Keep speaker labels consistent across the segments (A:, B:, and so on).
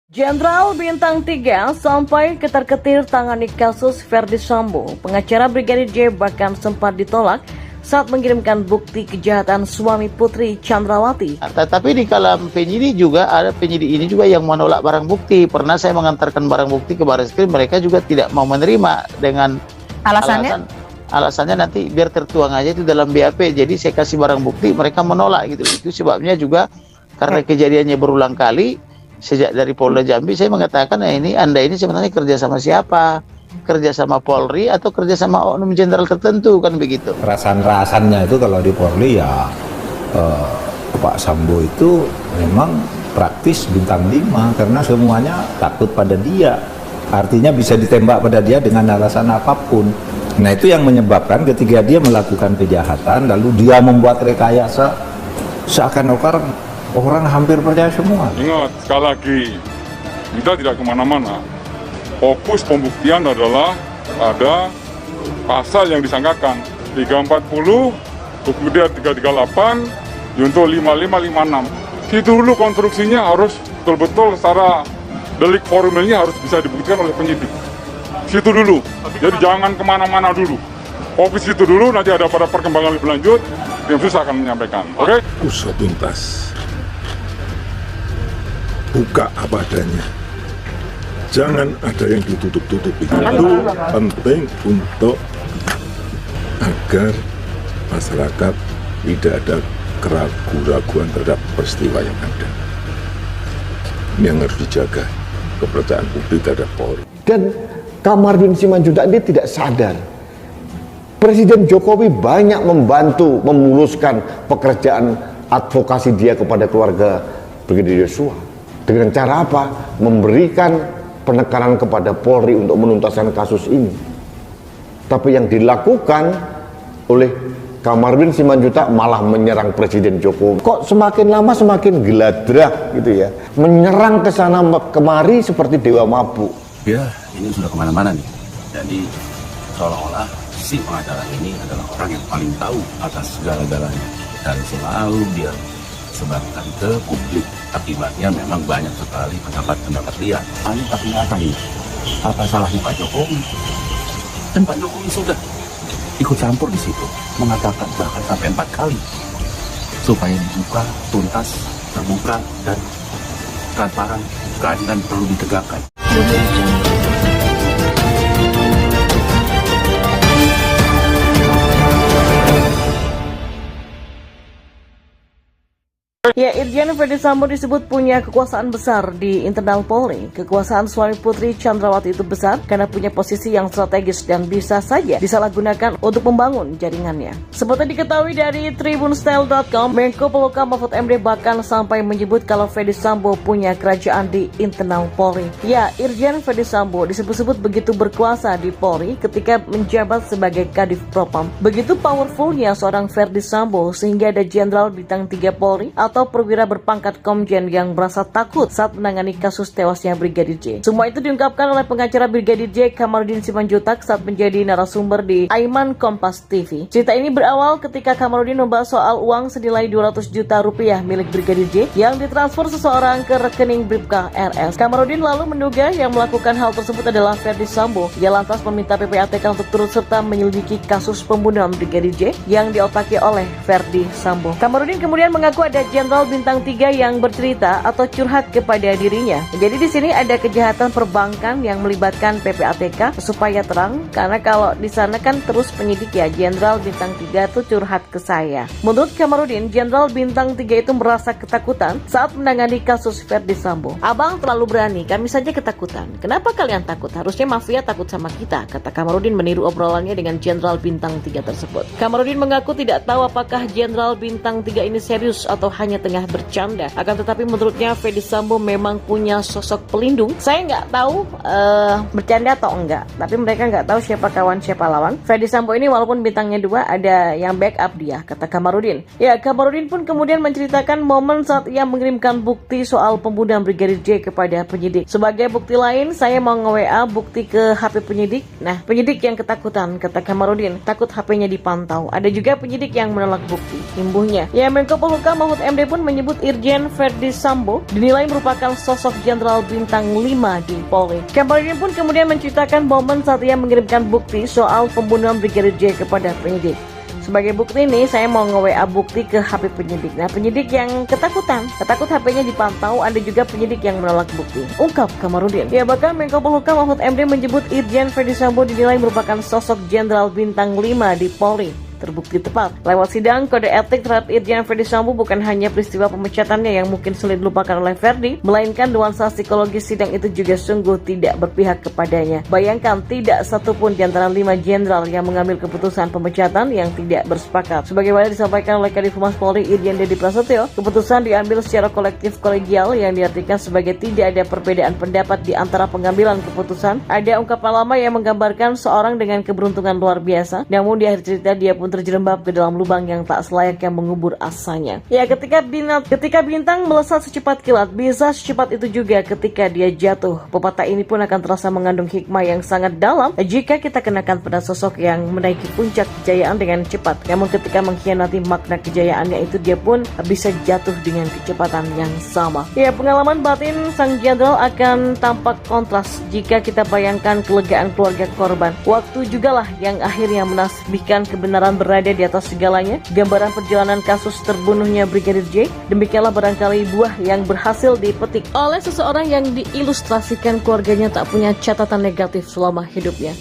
A: Jenderal Bintang 3 sampai ketar-ketir tangani kasus Ferdy Sambo. Pengacara Brigadir J bahkan sempat ditolak saat mengirimkan bukti kejahatan suami Putri Chandrawati.
B: Tetapi di kalam penyidik juga ada penyidik ini juga yang menolak barang bukti. Pernah saya mengantarkan barang bukti ke Barreskrim, mereka juga tidak mau menerima dengan alasannya nanti biar tertuang aja itu dalam BAP. Jadi saya kasih barang bukti, mereka menolak gitu. Itu sebabnya juga karena kejadiannya berulang kali. Sejak dari Polda Jambi saya mengatakan, Anda ini sebenarnya kerja sama siapa? Kerja sama Polri atau kerja sama oknum jenderal tertentu, kan begitu.
C: Rasan-rasannya itu kalau di Polri ya Pak Sambo itu memang praktis bintang 5 karena semuanya takut pada dia. Artinya bisa ditembak pada dia dengan alasan apapun. Nah itu yang menyebabkan ketika dia melakukan kejahatan lalu dia membuat rekayasa seakan-akan orang hampir percaya semua.
D: Ingat, sekali lagi, kita tidak kemana-mana. Fokus pembuktian adalah ada pasal yang disangkakan 340, kemudian 338, junto 5556. Situ dulu konstruksinya harus betul-betul secara delik formilnya harus bisa dibuktikan oleh penyidik. Situ dulu, jadi jangan kemana-mana dulu. Fokus situ dulu, nanti ada pada perkembangan lebih lanjut, tim sus akan menyampaikan. Oke?
E: Usut tuntas. Buka apa adanya. Jangan ada yang ditutup-tutupi. Itu penting untuk agar masyarakat tidak ada keraguan-raguan terhadap peristiwa yang ada. Ini yang harus dijaga, kepercayaan publik terhadap Polri.
F: Dan Kamarudin Simanjuntak ini tidak sadar. Presiden Jokowi banyak membantu memuluskan pekerjaan advokasi dia kepada keluarga Brigadir Yosua. Dengan cara apa? Memberikan penekanan kepada Polri untuk menuntaskan kasus ini. Tapi yang dilakukan oleh Kamarudin Simanjuntak malah menyerang Presiden Jokowi. Kok semakin lama semakin geladrah gitu ya. Menyerang ke sana kemari seperti dewa mabuk.
G: Ya, ini sudah kemana-mana nih. Jadi seolah-olah si pengacara ini adalah orang yang paling tahu atas segala-galanya. Dan selalu dia sebarkan ke publik. Akibatnya memang banyak sekali pendapat-pendapat liar. Hanya tapi apa ini? Apa salahnya Pak Jokowi? Dan Pak Jokowi sudah ikut campur di situ, mengatakan bahkan sampai 4 kali supaya dibuka, tuntas, terbuka dan transparan. Keadilan perlu ditegakkan.
A: Ya, Irjen Ferdy Sambo disebut punya kekuasaan besar di internal Polri. Kekuasaan suami Putri Chandrawati itu besar karena punya posisi yang strategis dan bisa saja disalahgunakan untuk membangun jaringannya. Seperti diketahui dari tribunstyle.com, Menko Polhukam Mahfud MD bahkan sampai menyebut kalau Ferdy Sambo punya kerajaan di internal Polri. Ya, Irjen Ferdy Sambo disebut-sebut begitu berkuasa di Polri ketika menjabat sebagai Kadif Propam. Begitu powerfulnya seorang Ferdy Sambo sehingga ada Jenderal Bintang 3 Polri atau perwira berpangkat Komjen yang merasa takut saat menangani kasus tewasnya Brigadir J. Semua itu diungkapkan oleh pengacara Brigadir J, Kamarudin Simanjuntak, saat menjadi narasumber di Aiman Kompas TV. Cerita ini berawal ketika Kamarudin membahas soal uang senilai 200 juta rupiah milik Brigadir J yang ditransfer seseorang ke rekening Bribka RS. Kamarudin lalu menduga yang melakukan hal tersebut adalah Ferdy Sambo. Ia lantas meminta PPATK untuk turut serta menyelidiki kasus pembunuhan Brigadir J yang diotaki oleh Ferdy Sambo. Kamarudin kemudian mengaku ada Jenderal Bintang 3 yang bercerita atau curhat kepada dirinya. Jadi di sini ada kejahatan perbankan yang melibatkan PPATK supaya terang, karena kalau di sana kan terus penyidik ya, Jenderal Bintang 3 itu curhat ke saya. Menurut Kamarudin, Jenderal Bintang 3 itu merasa ketakutan saat menangani kasus Ferdy Sambo. Abang terlalu berani, kami saja ketakutan. Kenapa kalian takut? Harusnya mafia takut sama kita, kata Kamarudin meniru obrolannya dengan Jenderal Bintang 3 tersebut. Kamarudin mengaku tidak tahu apakah Jenderal Bintang 3 ini serius atau hanya tengah bercanda. Akan tetapi menurutnya Ferdy Sambo memang punya sosok pelindung. Saya nggak tahu bercanda atau enggak, tapi mereka nggak tahu siapa kawan siapa lawan. Ferdy Sambo ini walaupun bintangnya 2, ada yang backup dia, kata Kamarudin. Ya, Kamarudin pun kemudian menceritakan momen saat ia mengirimkan bukti soal pembunuhan Brigadir J kepada penyidik. Sebagai bukti lain, saya mau nge-WA bukti ke HP penyidik. Nah, penyidik yang ketakutan, kata Kamarudin, takut HP-nya dipantau. Ada juga penyidik yang menolak bukti, imbuhnya. Ya, Menko Polhukam Mahfud MD pun pun menyebut Irjen Verdi Sambo dinilai merupakan sosok jenderal bintang 5 di Polri. Kamarudin pun kemudian menceritakan momen saat ia mengirimkan bukti soal pembunuhan Brigadir J kepada penyidik. Sebagai bukti nih, saya mau nge-WA bukti ke HP penyidik. Nah, penyidik yang takut HP-nya dipantau, ada juga penyidik yang menolak bukti. Ungkap Kamarudin. Ya, bahkan Menko Polhukam Mahfud MD menyebut Irjen Verdi Sambo dinilai merupakan sosok jenderal bintang 5 di Polri. Terbukti tepat. Lewat sidang, kode etik terhadap Irjen Verdi Sambo bukan hanya peristiwa pemecatannya yang mungkin sulit dilupakan oleh Verdi, melainkan nuansa psikologis sidang itu juga sungguh tidak berpihak kepadanya. Bayangkan, tidak satupun di antara 5 jenderal yang mengambil keputusan pemecatan yang tidak bersepakat. Sebagaimana disampaikan oleh Kadif Humas Polri Irjen Dedi Prasetyo, keputusan diambil secara kolektif kolegial yang diartikan sebagai tidak ada perbedaan pendapat di antara pengambilan keputusan. Ada ungkapan lama yang menggambarkan seorang dengan keberuntungan luar biasa, namun di akhir cerita dia pun terjerembab ke dalam lubang yang tak selayaknya mengubur asanya. Ya, ketika bintang melesat secepat kilat, bisa secepat itu juga ketika dia jatuh. Pepatah ini pun akan terasa mengandung hikmah yang sangat dalam jika kita kenakan pada sosok yang menaiki puncak kejayaan dengan cepat. Namun ketika mengkhianati makna kejayaannya itu, dia pun bisa jatuh dengan kecepatan yang sama. Ya, pengalaman batin sang jenderal akan tampak kontras jika kita bayangkan kelegaan keluarga korban. Waktu jugalah yang akhirnya menasbihkan kebenaran berada di atas segalanya. Gambaran perjalanan kasus terbunuhnya Brigadir J, demikianlah barangkali buah yang berhasil dipetik oleh seseorang yang diilustrasikan keluarganya tak punya catatan negatif selama hidupnya.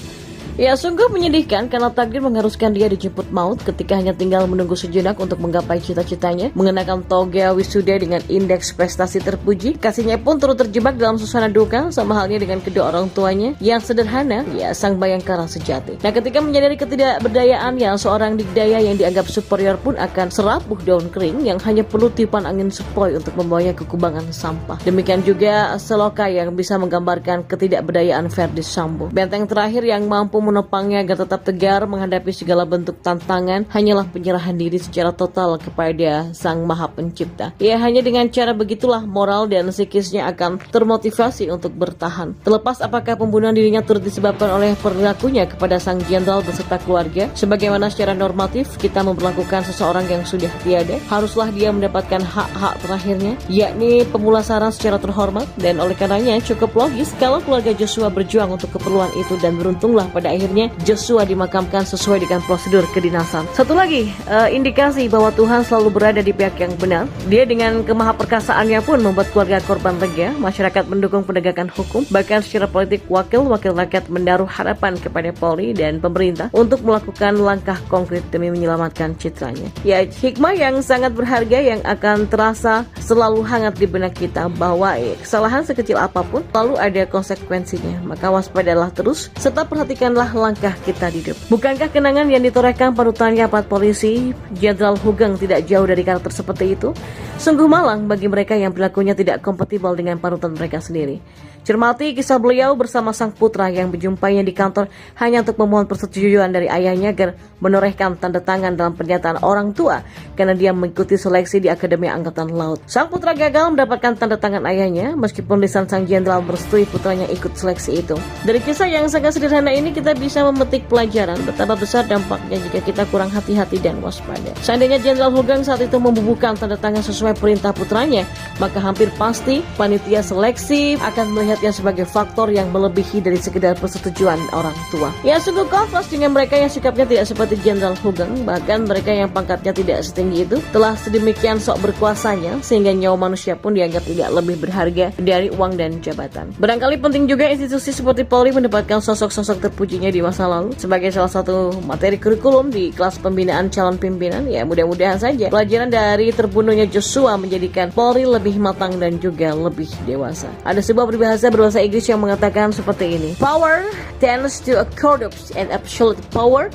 A: Ya, sungguh menyedihkan karena takdir mengharuskan dia dijemput maut ketika hanya tinggal menunggu sejenak untuk menggapai cita-citanya, mengenakan toga wisuda dengan indeks prestasi terpuji. Kasihnya pun turut terjebak dalam suasana duka, sama halnya dengan kedua orang tuanya yang sederhana, ya sang bayangkara sejati. Nah, ketika menyadari ketidakberdayaannya, seorang dikdaya yang dianggap superior pun akan serapuh daun kering yang hanya perlu tiupan angin sepoi untuk membawanya ke kubangan sampah. Demikian juga Seloka yang bisa menggambarkan ketidakberdayaan Verdi Sambo. Benteng terakhir yang mampu menopangnya agar tetap tegar menghadapi segala bentuk tantangan hanyalah penyerahan diri secara total kepada Sang Maha Pencipta. Ya, hanya dengan cara begitulah moral dan psikisnya akan termotivasi untuk bertahan. Terlepas apakah pembunuhan dirinya turut disebabkan oleh perilakunya kepada sang jenderal beserta keluarga, sebagaimana secara normatif kita memperlakukan seseorang yang sudah tiada, haruslah dia mendapatkan hak-hak terakhirnya, yakni pemulasaran secara terhormat, dan oleh karenanya cukup logis kalau keluarga Joshua berjuang untuk keperluan itu, dan beruntunglah pada akhirnya Joshua dimakamkan sesuai dengan prosedur kedinasan. Satu lagi, indikasi bahwa Tuhan selalu berada di pihak yang benar. Dia dengan kemahaperkasaannya pun membuat keluarga korban lega, masyarakat mendukung penegakan hukum, bahkan secara politik wakil-wakil rakyat menaruh harapan kepada Polri dan pemerintah untuk melakukan langkah konkret demi menyelamatkan citranya. Ya, hikmah yang sangat berharga yang akan terasa selalu hangat di benak kita bahwa kesalahan sekecil apapun selalu ada konsekuensinya. Maka waspadalah terus serta perhatikanlah langkah kita di depan. Bukankah kenangan yang ditorehkan panutannya Pak Polisi Jenderal Hugeng tidak jauh dari karakter seperti itu? Sungguh malang bagi mereka yang perilakunya tidak kompatibel dengan panutan mereka sendiri. Cermati kisah beliau bersama sang putra yang berjumpainya di kantor hanya untuk memohon persetujuan dari ayahnya agar menorehkan tanda tangan dalam pernyataan orang tua karena dia mengikuti seleksi di Akademi Angkatan Laut. Sang putra gagal mendapatkan tanda tangan ayahnya meskipun lisan sang jenderal merestui putranya ikut seleksi itu. Dari kisah yang sangat sederhana ini kita bisa memetik pelajaran betapa besar dampaknya jika kita kurang hati-hati dan waspada. Seandainya Jenderal Hugeng saat itu membubuhkan tanda tangan sesuai perintah putranya, maka hampir pasti panitia seleksi akan melihatnya sebagai faktor yang melebihi dari sekedar persetujuan orang tua. Ya, sungguh kontras dengan mereka yang sikapnya tidak seperti Jenderal Hugeng, bahkan mereka yang pangkatnya tidak setinggi itu telah sedemikian sok berkuasanya sehingga nyawa manusia pun dianggap tidak lebih berharga dari uang dan jabatan. Barangkali penting juga institusi seperti Polri mendapatkan sosok-sosok terpujinya di masa lalu sebagai salah satu materi kurikulum di kelas pembinaan calon pimpinan. Ya, mudah-mudahan saja pelajaran dari terbunuhnya Joshua menjadikan Polri lebih matang dan juga lebih dewasa. Ada sebuah peribahasa berbahasa Inggris yang mengatakan seperti ini: Power tends to corrupt and absolute power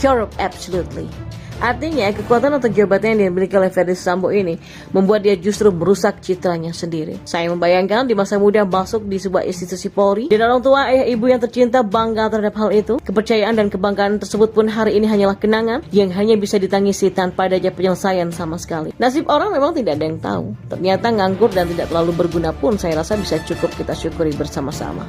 A: corrupt absolutely. Artinya, kekuatan atau jabatan yang dimiliki oleh Verdi Sambo ini membuat dia justru merusak citranya sendiri. Saya membayangkan di masa muda masuk di sebuah institusi Polri dan orang tua ayah ibu yang tercinta bangga terhadap hal itu. Kepercayaan dan kebanggaan tersebut pun hari ini hanyalah kenangan yang hanya bisa ditangisi tanpa adanya penyelesaian sama sekali. Nasib orang memang tidak ada yang tahu. Ternyata nganggur dan tidak terlalu berguna pun saya rasa bisa cukup kita syukuri bersama-sama.